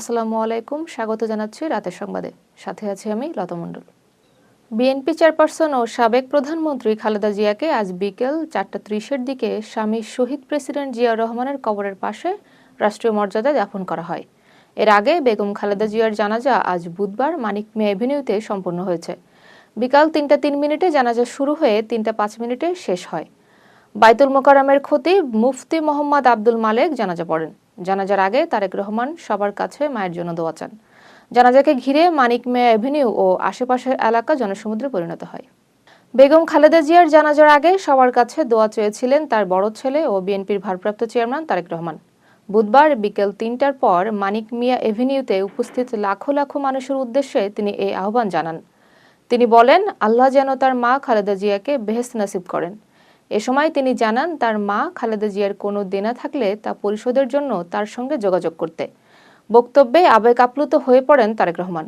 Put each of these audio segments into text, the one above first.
আসসালামু আলাইকুম, স্বাগত জানাচ্ছি রাতের সংবাদে। সাথে আছি আমি লতা মণ্ডল। বিএনপি চেয়ারপারসন ও সাবেক প্রধানমন্ত্রী খালেদা জিয়াকে আজ বিকেল 4:30-এর দিকে স্বামী শহীদ প্রেসিডেন্ট জিয়াউর রহমানের কবরের পাশে রাষ্ট্রীয় মর্যাদায় দাফন করা হয়। এর আগে বেগম খালেদা জিয়ার জানাজা আজ বুধবার মানিক মিয়া এভিনিউতে সম্পন্ন হয়েছে। বিকাল 3:03 জানাজা শুরু হয়ে 3:05 শেষ হয়। বাইতুল মোকাররমের খতিব মুফতি মোহাম্মদ আব্দুল মালেক জানাজা পড়েন। জানাজার আগে তারেক রহমান সবার কাছে মায়ের জন্য দোয়া চান। জানাজাকে ঘিরে মানিক মিয়া এভিনিউ ও আশেপাশের এলাকা জনসমুদ্রে পরিণত হয়। বেগম খালেদা জিয়ার জানাজার আগে সবার কাছে দোয়া চেয়েছিলেন তার বড় ছেলে ও বিএনপির ভারপ্রাপ্ত চেয়ারম্যান তারেক রহমান। বুধবার বিকেল 3টার পর মানিক মিয়া এভিনিউতে উপস্থিত লাখো লাখো মানুষের উদ্দেশ্যে তিনি এই আহ্বান জানান। তিনি বলেন, আল্লাহ যেন তার মা খালেদা জিয়াকে বেহেশত নসিব করেন। এ সময় তিনি জানান তার মা খালেদা জিয়ার কোনো দেনা থাকলে তা পরিশোধের জন্য তার সঙ্গে যোগাযোগ করতে। বক্তব্যে আবেগ আপ্লুত হয়ে পড়েন তারেক রহমান।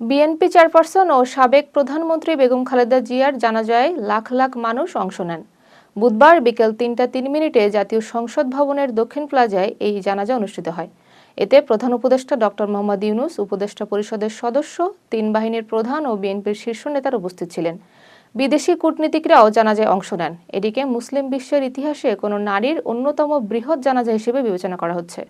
বিএনপি চেয়ারপারসন ও সাবেক প্রধানমন্ত্রী বেগম খালেদা জিয়ার জানাজায় লাখ লাখ মানুষ অংশ নেন। বুধবার বিকেল 3:03 জাতীয় সংসদ ভবনের দক্ষিণ প্লাজায় এই জানাজা অনুষ্ঠিত হয়। এতে প্রধান উপদেষ্টা ডক্টর মোহাম্মদ ইউনূস, উপদেষ্টা পরিষদের সদস্য, 3 বাহিনীর প্রধান ও বিএনপির শীর্ষ নেতারা উপস্থিত ছিলেন। বিদেশি কূটনীতিকরাও জানাজায় অংশ নেন। এদিকে মুসলিম বিশ্বের ইতিহাসে কোনো নারীর অন্যতম বৃহৎ জানাজা হিসেবে বিবেচনা করা হচ্ছে।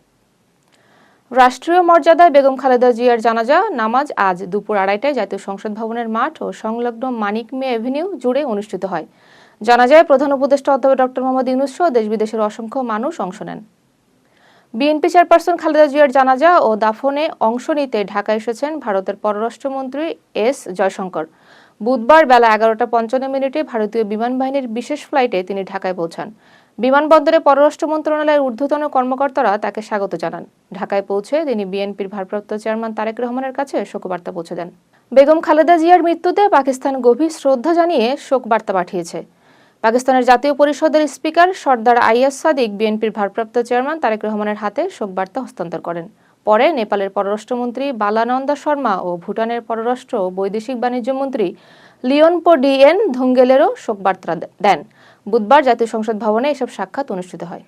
রাষ্ট্রীয় মর্যাদায় বেগম খালেদা জিয়ার জানাজা নামাজ আজ দুপুর 2:30টায় জাতীয় সংসদ ভবনের মাঠ ও সংলগ্ন মানিক মিয়া এভিনিউ জুড়ে অনুষ্ঠিত হয়। জানাজায় প্রধান উপদেষ্টা অধ্যাপক ডক্টর মোহাম্মদ ইউনূস সহ দেশ বিদেশের অসংখ্য মানুষ অংশ নেন। বিএনপি চেয়ারপারসন খালেদা জিয়ার জানাজা ও দাফনে অংশ নিতে ঢাকা এসেছেন ভারতের পররাষ্ট্রমন্ত্রী এস জয়শঙ্কর। বুধবার বেলা 11:55 ভারতীয় বিমান বাহিনীর বিশেষ ফ্লাইটে তিনি ঢাকায় পৌঁছান। বিমানবন্দরে পররাষ্ট্র মন্ত্রণালয়ের ঊর্ধ্বতন কর্মকর্তারা তাকে স্বাগত জানান। ঢাকায় পৌঁছে তিনি বিএনপির ভারপ্রাপ্ত চেয়ারম্যান তারেক রহমানের কাছে শোকবার্তা পৌঁছে দেন। বেগম খালেদা জিয়ার মৃত্যুতে পাকিস্তান গভীর শ্রদ্ধা জানিয়ে শোকবার্তা পাঠিয়েছে। পাকিস্তানের জাতীয় পরিষদের স্পিকার সর্দার আইয়াজ সাদিক বিএনপির ভারপ্রাপ্ত চেয়ারম্যান তারেক রহমানের হাতে শোকবার্তা হস্তান্তর করেন। পরে নেপালের পররাষ্ট্রমন্ত্রী বালানন্দা শর্মা ও ভুটানের পররাষ্ট্র ও বৈদেশিক বাণিজ্য মন্ত্রী লিওনপো ডিএন ধুঙ্গেলেরও শোকবার্তা দেন। বুধবার জাতীয় সংসদ ভবনে এসব সাক্ষাৎ অনুষ্ঠিত হয়।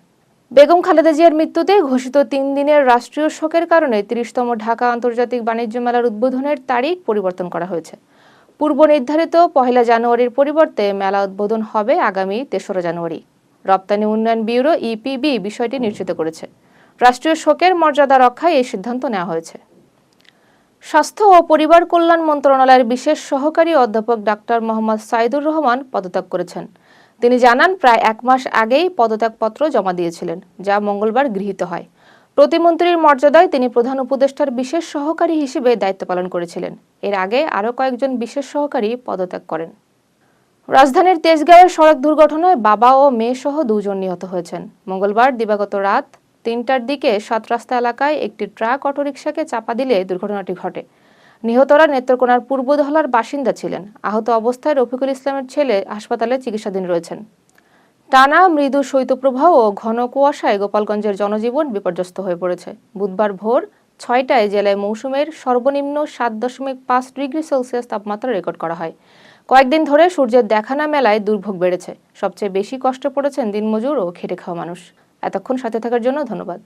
বেগম খালেদা জিয়ার মৃত্যুতে ঘোষিত 3 দিনের রাষ্ট্রীয় শোকের কারণে 30তম ঢাকা আন্তর্জাতিক বাণিজ্য মেলার উদ্বোধনের তারিখ পরিবর্তন করা হয়েছে। পূর্ব নির্ধারিত 1 জানুয়ারির পরিবর্তে মেলা উদ্বোধন হবে আগামী 3রা জানুয়ারি। রপ্তানি উন্নয়ন ব্যুরো ইপিবি বিষয়টি নিশ্চিত করেছে। রাষ্ট্রীয় শোকের মর্যাদা রক্ষায় এই সিদ্ধান্ত নেওয়া হয়েছে। স্বাস্থ্য ও পরিবার কল্যাণ মন্ত্রণালয়ের বিশেষ সহকারী অধ্যাপক ডাক্তার মোহাম্মদ সাইদুর রহমান পদত্যাগ করেছেন। তিনি জানান, প্রায় 1 মাস আগেই পদত্যাগপত্র জমা দিয়েছিলেন, যা মঙ্গলবার গৃহীত হয়। প্রতিমন্ত্রীর মর্যাদায় তিনি প্রধান উপদেষ্টার বিশেষ সহকারী হিসেবে দায়িত্ব পালন করেছিলেন। এর আগে আরও কয়েকজন বিশেষ সহকারী পদত্যাগ করেন। রাজধানীর তেজগাঁওয়ের সড়ক দুর্ঘটনায় বাবা ও মেয়ে সহ 2 জন নিহত হয়েছেন। মঙ্গলবার দিবাগত রাত 3টার দিকে 7 রাস্তা এলাকায় একটি ট্রাক অটোরিকশাকে চাপা দিলে দুর্ঘটনাটি ঘটে। নিহতরা নেত্রকোনার পূর্বধলার বাসিন্দা ছিলেন। আহত অবস্থায় রফিকুল ইসলামের ছেলে হাসপাতালে চিকিৎসাধীন রয়েছেন। টানা মৃদু শৈত্যপ্রবাহ ও ঘন কুয়াশায় গোপালগঞ্জের জনজীবন বিপর্যস্ত হয়ে পড়েছে। বুধবার ভোর 6টায় জেলায় মৌসুমের সর্বনিম্ন 7.5 ডিগ্রি সেলসিয়াস তাপমাত্রা রেকর্ড করা হয়। কয়েকদিন ধরে সূর্যের দেখা না মেলায় দুর্ভোগ বেড়েছে। সবচেয়ে বেশি কষ্ট পড়েছেন দিনমজুর ও খেটে খাওয়া মানুষ। এতক্ষণ সাথে থাকার জন্য ধন্যবাদ।